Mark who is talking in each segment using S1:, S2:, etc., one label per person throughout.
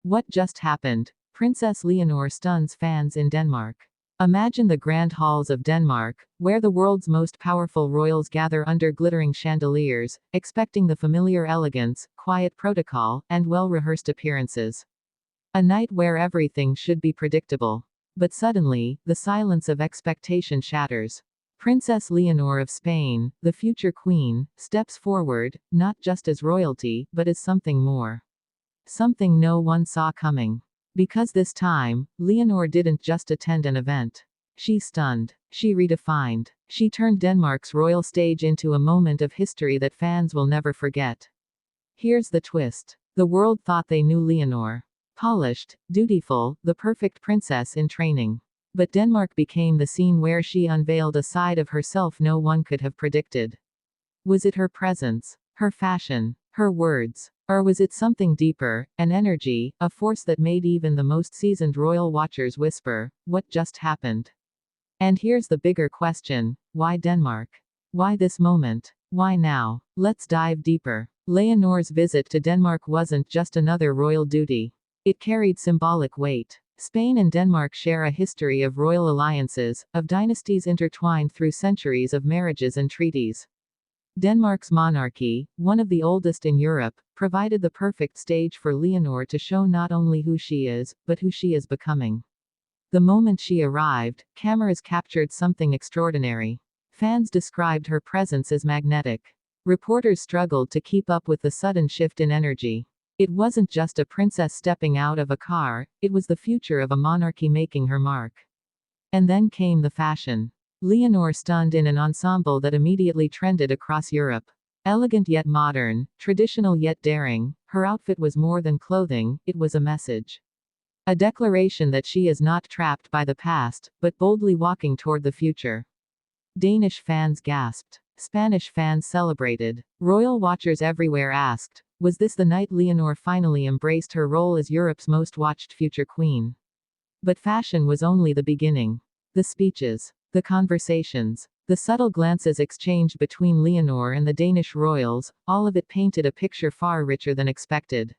S1: What just happened? Princess Leonor stuns fans in Denmark. Imagine the grand halls of Denmark, where the world's most powerful royals gather under glittering chandeliers, expecting the familiar elegance, quiet protocol, and well-rehearsed appearances. A night where everything should be predictable. But suddenly, the silence of expectation shatters. Princess Leonor of Spain, the future queen, steps forward, not just as royalty, but as something more. Something no one saw coming. Because this time, Leonor didn't just attend an event. She stunned. She redefined. She turned Denmark's royal stage into a moment of history that fans will never forget. Here's the twist. The world thought they knew Leonor. Polished, dutiful, the perfect princess in training. But Denmark became the scene where she unveiled a side of herself no one could have predicted. Was it her presence, her fashion, her words? Or was it something deeper, an energy, a force that made even the most seasoned royal watchers whisper, "What just happened?" And here's the bigger question: why Denmark? Why this moment? Why now? Let's dive deeper. Leonor's visit to Denmark wasn't just another royal duty. It carried symbolic weight. Spain and Denmark share a history of royal alliances, of dynasties intertwined through centuries of marriages and treaties. Denmark's monarchy, one of the oldest in Europe, provided the perfect stage for Leonor to show not only who she is, but who she is becoming. The moment she arrived, cameras captured something extraordinary. Fans described her presence as magnetic. Reporters struggled to keep up with the sudden shift in energy. It wasn't just a princess stepping out of a car, it was the future of a monarchy making her mark. And then came the fashion. Leonor stunned in an ensemble that immediately trended across Europe. Elegant yet modern, traditional yet daring, her outfit was more than clothing, it was a message. A declaration that she is not trapped by the past, but boldly walking toward the future. Danish fans gasped. Spanish fans celebrated. Royal watchers everywhere asked, was this the night Leonor finally embraced her role as Europe's most watched future queen? But fashion was only the beginning. The speeches, the conversations, the subtle glances exchanged between Leonor and the Danish royals, all of it painted a picture far richer than expected.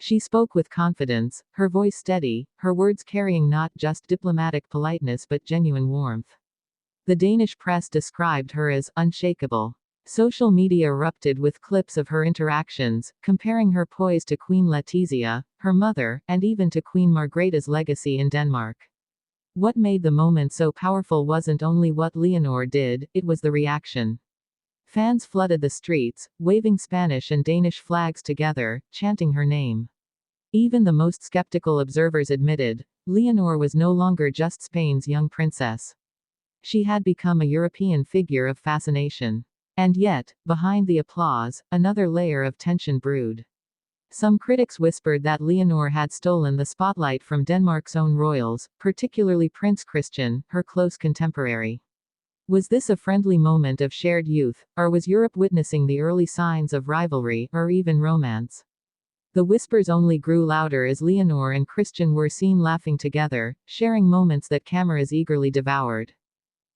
S1: She spoke with confidence, her voice steady, her words carrying not just diplomatic politeness but genuine warmth. The Danish press described her as unshakable. Social media erupted with clips of her interactions, comparing her poise to Queen Letizia, her mother, and even to Queen Margrethe's legacy in Denmark. What made the moment so powerful wasn't only what Leonor did, it was the reaction. Fans flooded the streets, waving Spanish and Danish flags together, chanting her name. Even the most skeptical observers admitted, Leonor was no longer just Spain's young princess. She had become a European figure of fascination. And yet, behind the applause, another layer of tension brewed. Some critics whispered that Leonor had stolen the spotlight from Denmark's own royals, particularly Prince Christian, her close contemporary. Was this a friendly moment of shared youth, or was Europe witnessing the early signs of rivalry, or even romance? The whispers only grew louder as Leonor and Christian were seen laughing together, sharing moments that cameras eagerly devoured.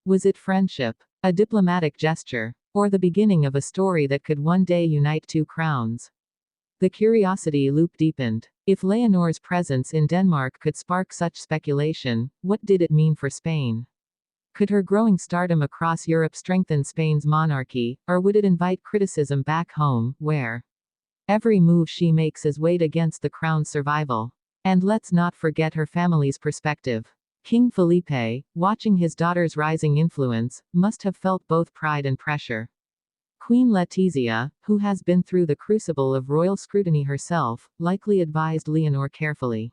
S1: Was it friendship, a diplomatic gesture, or the beginning of a story that could one day unite two crowns? The curiosity loop deepened. If Leonor's presence in Denmark could spark such speculation, what did it mean for Spain? Could her growing stardom across Europe strengthen Spain's monarchy, or would it invite criticism back home, where every move she makes is weighed against the crown's survival? And let's not forget her family's perspective. King Felipe, watching his daughter's rising influence, must have felt both pride and pressure. Queen Letizia, who has been through the crucible of royal scrutiny herself, likely advised Leonor carefully.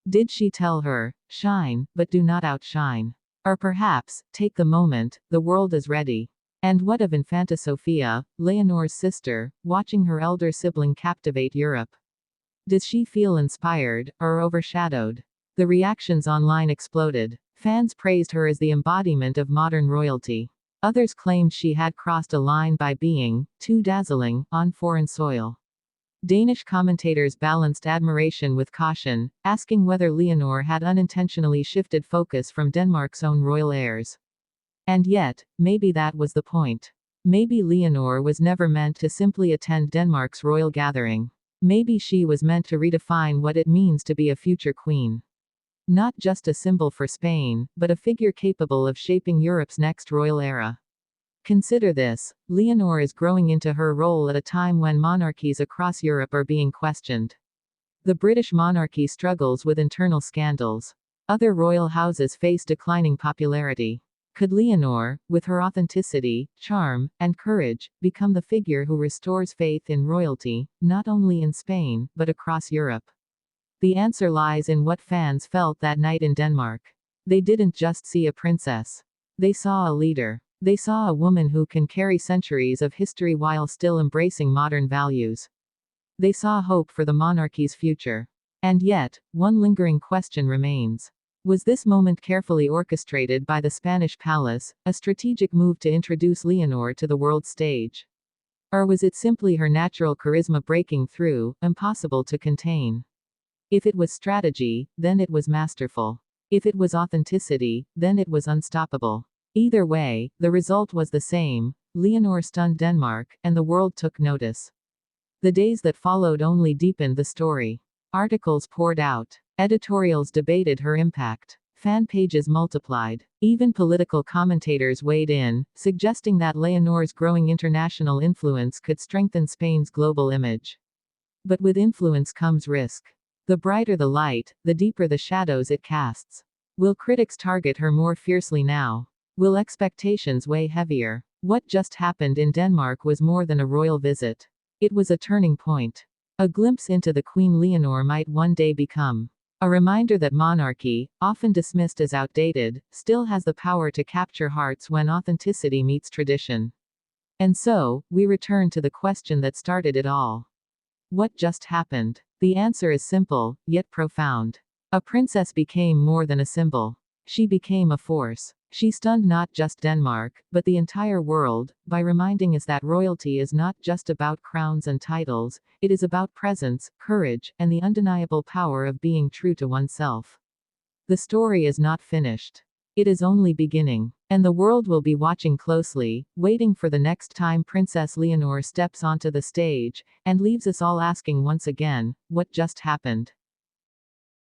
S1: Did she tell her, shine, but do not outshine? Or perhaps, take the moment, the world is ready. And what of Infanta Sofia, Leonor's sister, watching her elder sibling captivate Europe? Does she feel inspired, or overshadowed? The reactions online exploded. Fans praised her as the embodiment of modern royalty. Others claimed she had crossed a line by being too dazzling on foreign soil. Danish commentators balanced admiration with caution, asking whether Leonor had unintentionally shifted focus from Denmark's own royal heirs. And yet, maybe that was the point. Maybe Leonor was never meant to simply attend Denmark's royal gathering. Maybe she was meant to redefine what it means to be a future queen. Not just a symbol for Spain, but a figure capable of shaping Europe's next royal era. Consider this: Leonor is growing into her role at a time when monarchies across Europe are being questioned. The British monarchy struggles with internal scandals. Other royal houses face declining popularity. Could Leonor, with her authenticity, charm, and courage, become the figure who restores faith in royalty, not only in Spain, but across Europe? The answer lies in what fans felt that night in Denmark. They didn't just see a princess. They saw a leader. They saw a woman who can carry centuries of history while still embracing modern values. They saw hope for the monarchy's future. And yet, one lingering question remains. Was this moment carefully orchestrated by the Spanish palace, a strategic move to introduce Leonor to the world stage? Or was it simply her natural charisma breaking through, impossible to contain? If it was strategy, then it was masterful. If it was authenticity, then it was unstoppable. Either way, the result was the same: Leonor stunned Denmark, and the world took notice. The days that followed only deepened the story. Articles poured out. Editorials debated her impact. Fan pages multiplied. Even political commentators weighed in, suggesting that Leonor's growing international influence could strengthen Spain's global image. But with influence comes risk. The brighter the light, the deeper the shadows it casts. Will critics target her more fiercely now? Will expectations weigh heavier? What just happened in Denmark was more than a royal visit. It was a turning point. A glimpse into the Queen Leonor might one day become. A reminder that monarchy, often dismissed as outdated, still has the power to capture hearts when authenticity meets tradition. And so, we return to the question that started it all. What just happened? The answer is simple, yet profound. A princess became more than a symbol. She became a force. She stunned not just Denmark, but the entire world, by reminding us that royalty is not just about crowns and titles, it is about presence, courage, and the undeniable power of being true to oneself. The story is not finished. It is only beginning. And the world will be watching closely, waiting for the next time Princess Leonor steps onto the stage, and leaves us all asking once again, what just happened?